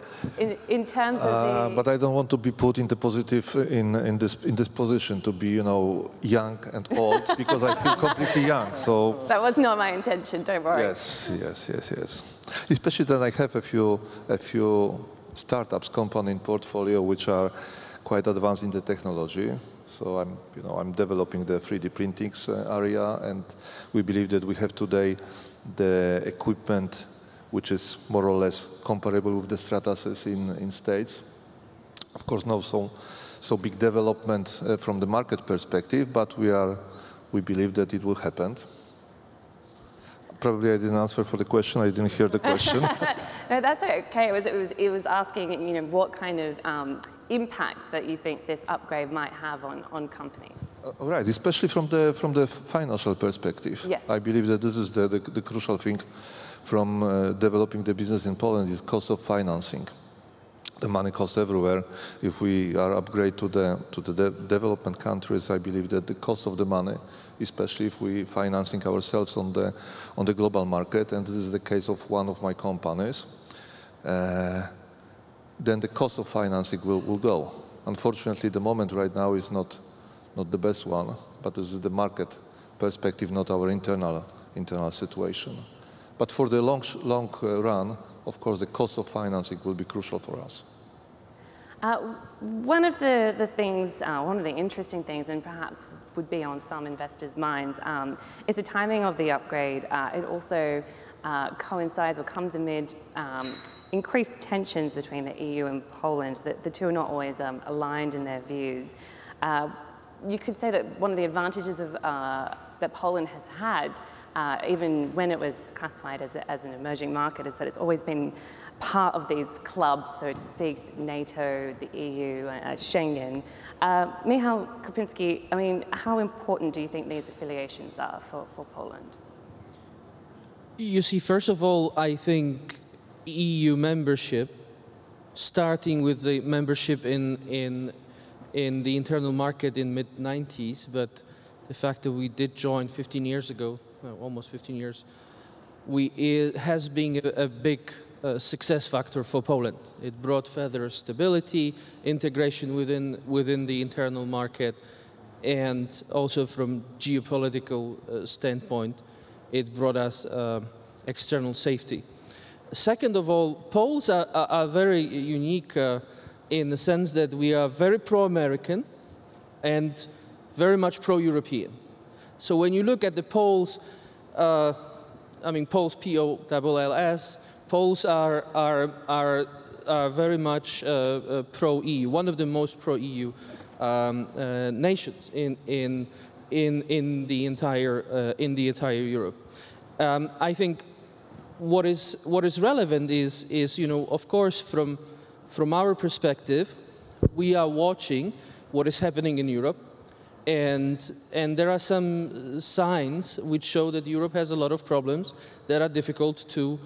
In terms of the... But I don't want to be put in the positive in this position to be, young and old because I feel completely young. So that was not my intention. Don't worry. Yes. Especially that I have a few startups company in portfolio which are quite advanced in the technology. So I'm developing the 3D printing area, and we believe that we have today the equipment which is more or less comparable with the Stratasys in States. Of course, no so big development from the market perspective, but we believe that it will happen. Probably I didn't answer for the question. I didn't hear the question. No, that's okay. It was asking, what kind of impact that you think this upgrade might have on companies. Right, especially from the financial perspective. Yes. I believe that this is the crucial thing from developing the business in Poland is cost of financing. The money costs everywhere. If we are upgrade to the development countries, I believe that the cost of the money, especially if we financing ourselves on the global market, and this is the case of one of my companies, then the cost of financing will go. Unfortunately, the moment right now is not the best one, but this is the market perspective, not our internal situation. But for the long run, of course, the cost of financing will be crucial for us. One of the things, one of the interesting things, and perhaps would be on some investors' minds, is the timing of the upgrade. It also coincides or comes amid increased tensions between the EU and Poland. The two are not always aligned in their views. You could say that one of the advantages of, that Poland has had, even when it was classified as an emerging market, is that it's always been part of these clubs, so to speak, NATO, the EU, Schengen. Michał Kopinski, I mean, how important do you think these affiliations are for Poland? You see, first of all, I think EU membership, starting with the membership in the internal market in mid-90s, but the fact that we did join 15 years ago, almost 15 years, it has been a big success factor for Poland. It brought further stability, integration within the internal market, and also from geopolitical standpoint, it brought us external safety. Second of all, Poles are very unique in the sense that we are very pro-American and very much pro-European. So when you look at the Poles, I mean Poles, P-O-L-L-S, Poles are very much pro-EU, one of the most pro-EU nations in the entire Europe. I think what is relevant is you know, of course from our perspective, we are watching what is happening in Europe, and there are some signs which show that Europe has a lot of problems that are difficult to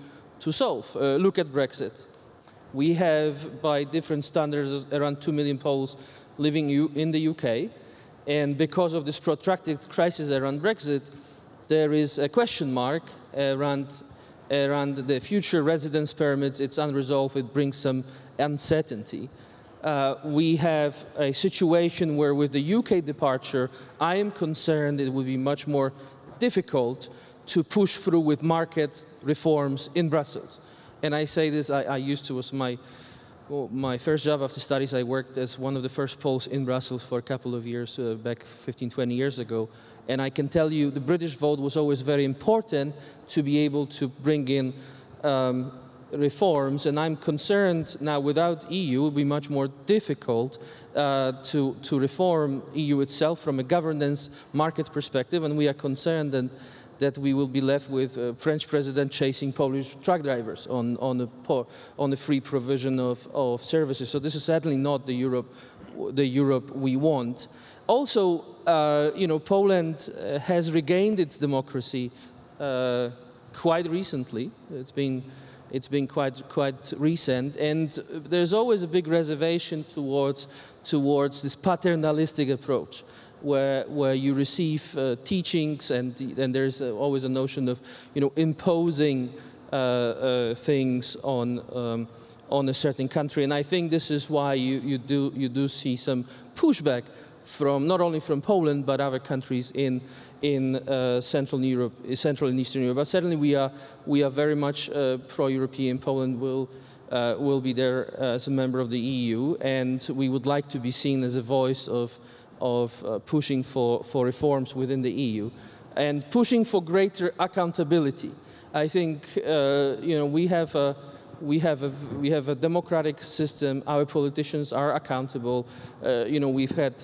solve. Look at Brexit. We have, by different standards, around 2 million Poles living in the UK, and because of this protracted crisis around Brexit, there is a question mark around the future residence permits. It's unresolved. It brings some uncertainty. We have a situation where with the UK departure, I am concerned it will be much more difficult to push through with market reforms in Brussels. And I say this, I used to, was my first job after studies, I worked as one of the first Poles in Brussels for a couple of years, back 15, 20 years ago. And I can tell you the British vote was always very important to be able to bring in reforms, and I'm concerned now without EU it will be much more difficult to reform EU itself from a governance market perspective, and we are concerned that we will be left with a French president chasing Polish truck drivers on the free provision of services. So this is certainly not the Europe we want. Also, you know, Poland has regained its democracy quite recently. It's been quite recent, and there's always a big reservation towards this paternalistic approach, where you receive teachings, and there's always a notion of, you know, imposing things on a certain country, and I think this is why you do see some pushback from not only from Poland but other countries in Central Europe, Central and Eastern Europe. But certainly we are very much pro-European. Poland will be there as a member of the EU, and we would like to be seen as a voice of pushing for reforms within the EU and pushing for greater accountability. I think you know, we have a democratic system. Our politicians are accountable. You know, we've had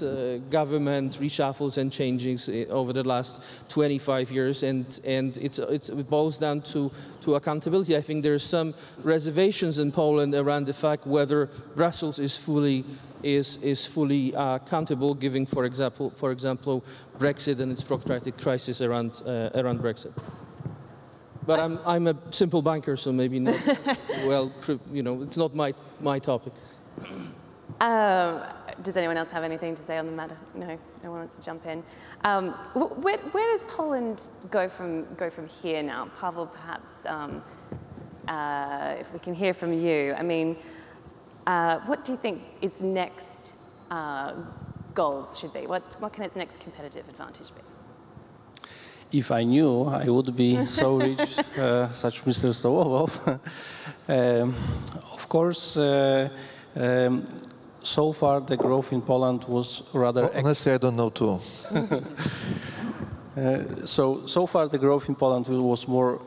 government reshuffles and changings over the last 25 years, and it boils down to accountability. I think there are some reservations in Poland around the fact whether Brussels is fully accountable, given, for example, Brexit and its protracted crisis around Brexit. But I'm a simple banker, so maybe not. Well, you know, it's not my topic. Does anyone else have anything to say on the matter? No one wants to jump in. Where does Poland go from here now? Pavel, perhaps if we can hear from you. I mean, what do you think its next goals should be? What can its next competitive advantage be? If I knew, I would be so rich, such Mr. Stołow. Of course, so far the growth in Poland was rather... Honestly, I don't know too. So far the growth in Poland was more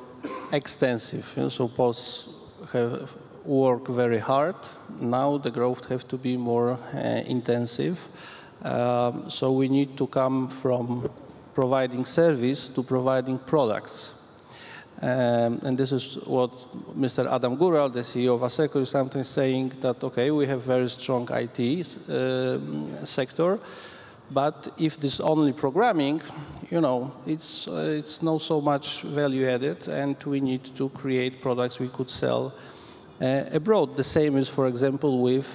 extensive. So Poles have worked very hard. Now the growth has to be more intensive. So we need to come from providing service to providing products. And this is what Mr. Adam Góral, the CEO of ASECO, is sometimes saying that, okay, we have very strong IT sector, but if this only programming, you know, it's not so much value added, and we need to create products we could sell abroad. The same is, for example, with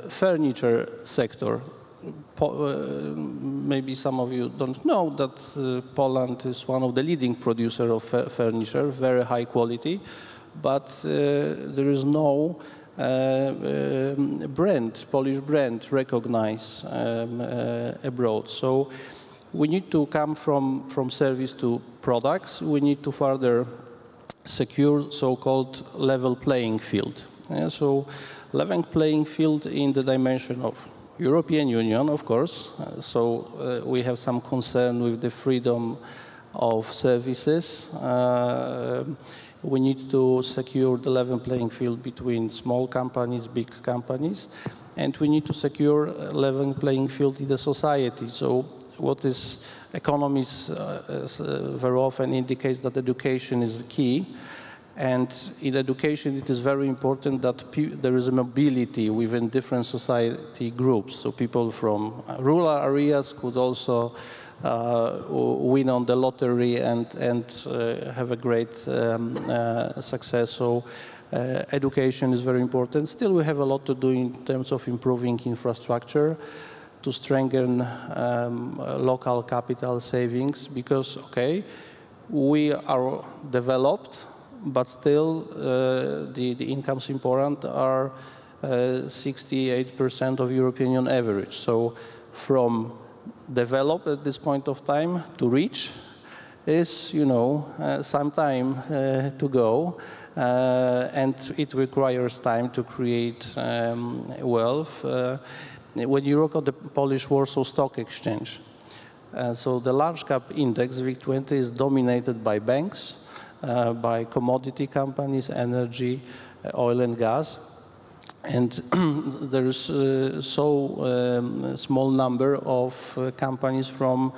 furniture sector. Maybe some of you don't know that Poland is one of the leading producers of furniture, very high quality, but there is no Polish brand recognized abroad. So we need to come from service to products. We need to further secure so-called level playing field. So level playing field in the dimension of European Union, of course. We have some concern with the freedom of services. We need to secure the level playing field between small companies, big companies, and we need to secure a level playing field in the society. So what is economists very often indicates that education is the key. And in education, it is very important that there is a mobility within different society groups. So people from rural areas could also win on the lottery and have a great success. So education is very important. Still, we have a lot to do in terms of improving infrastructure, to strengthen local capital savings, because, okay, we are developed, but still the incomes in Poland are 68% of European Union average. So from develop at this point of time to reach is, you know, some time to go, and it requires time to create wealth. When you look at the Polish Warsaw Stock Exchange, so the large cap index, WIG20, is dominated by banks, by commodity companies, energy, oil and gas. And there is small number of companies from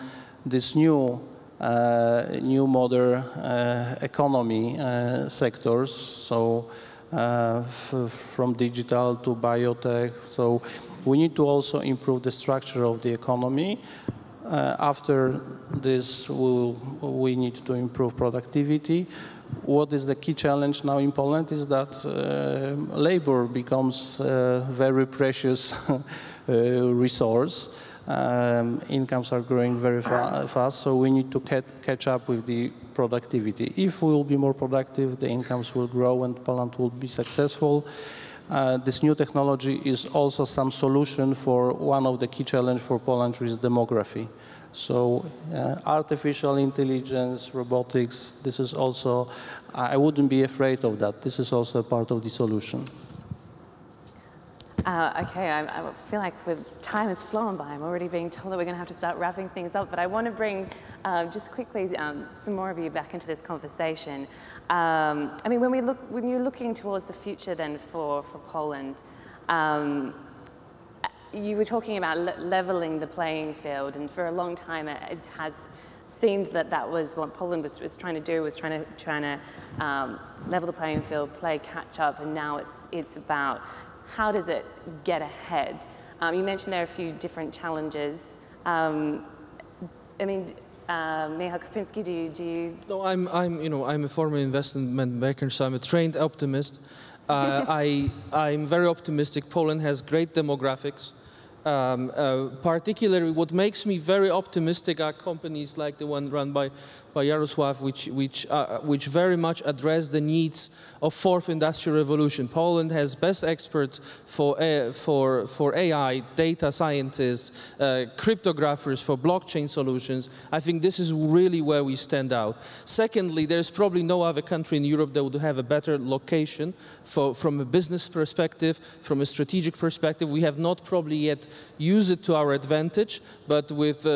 this new modern economy sectors, so from digital to biotech. So we need to also improve the structure of the economy. After this, we need to improve productivity. What is the key challenge now in Poland is that labor becomes a very precious resource. Incomes are growing very fast, so we need to catch up with the productivity. If we will be more productive, the incomes will grow and Poland will be successful. This new technology is also some solution for one of the key challenges for Poland, which is demography. So artificial intelligence, robotics, this is also, I wouldn't be afraid of that. This is also a part of the solution. Okay, I feel like time has flown by. I'm already being told that we're going to have to start wrapping things up, but I want to bring, just quickly, some more of you back into this conversation. I mean, when you're looking towards the future then for Poland, you were talking about leveling the playing field, and for a long time it has seemed that that was what Poland was trying to do, was trying to level the playing field, play catch up, and now it's about how does it get ahead? You mentioned there are a few different challenges. I mean, Michał Kopinski, do you? No, I'm a former investment banker, so I'm a trained optimist. I'm very optimistic. Poland has great demographics. Particularly, what makes me very optimistic are companies like the one run by Jarosław, which very much address the needs of fourth industrial revolution. Poland has best experts for AI, data scientists, cryptographers for blockchain solutions. I think this is really where we stand out. Secondly, there's probably no other country in Europe that would have a better location from a business perspective, from a strategic perspective. We have not probably yet use it to our advantage, but with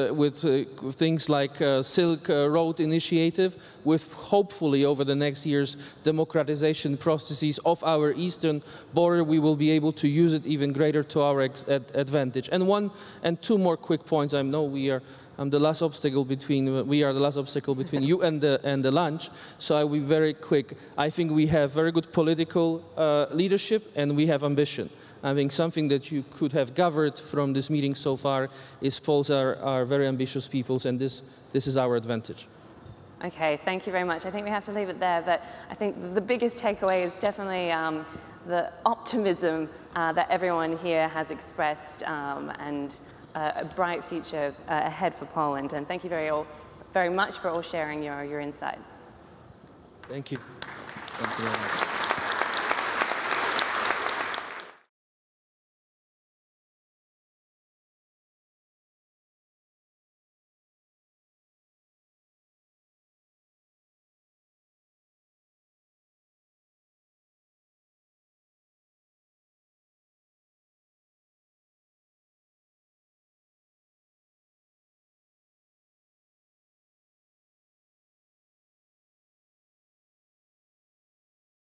things like Silk Road Initiative, with hopefully over the next years democratization processes of our eastern border, we will be able to use it even greater to our advantage. And two more quick points. I know we are the last obstacle between you and the lunch, so I will be very quick. I think we have very good political leadership and we have ambition. I think something that you could have gathered from this meeting so far is Poles are very ambitious peoples, and this is our advantage. Okay, thank you very much. I think we have to leave it there, but I think the biggest takeaway is definitely the optimism that everyone here has expressed, and a bright future ahead for Poland. And thank you very much for all sharing your insights. Thank you. Thank you very much.